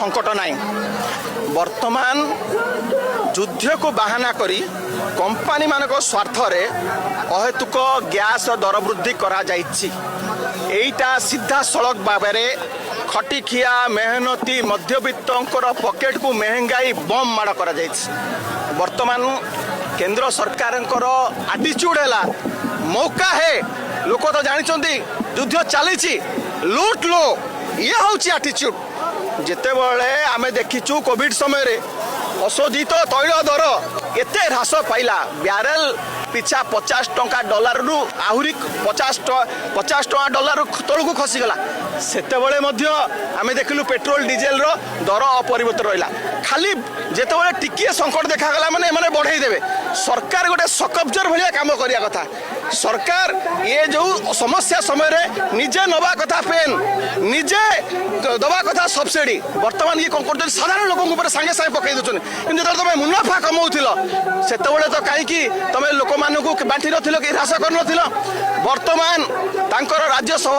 संकट नाई वर्तमान युद्ध को बाहाना करी कंपनी मानक स्वार्थ रे अहेतुक गैस दर वृद्धि करा जाइछि। एइटा सीधा सड़क बाबरे खटिखिया मेहनती मध्यवित्तर पकेट को महंगाई बम माड़ करा जाइछि। वर्तमान केंद्र सरकार आटीट्यूड है मौका है लोक तो जानते युद्ध चली लुट लो ये हूँ आटीट्यूड। जिते बड़े आम देखीचु कोविड समय रे अशोधित तैल दर एते ह्रास पाइला ब्यारेल पिछा 50 टंका डॉलर रु आहुरी 50 टंका डॉलर तल को खसीगला। सेतेबेले आम देखिलु पेट्रोल डीजेल रो दर अपरिवर्तित रहिला। खाली जेतेबेले टिकिए संकट देखागला माने एमाने बढ़ाई देबे। सरकार गोटे सकब्जर भलिया काम करिया कथा। सरकार ये जो समस्या समय रे निजे नवा कथा पेन निजे दवा कथा सब्सिडी वर्तमान ये कौन कर साधारण लोक सांगे सांगे पकई दे कि तुम मुनाफा कमाउल से तो कहीं तुम लोक बांटी नथिल कि ह्रास कर वर्तमान राज्य सभा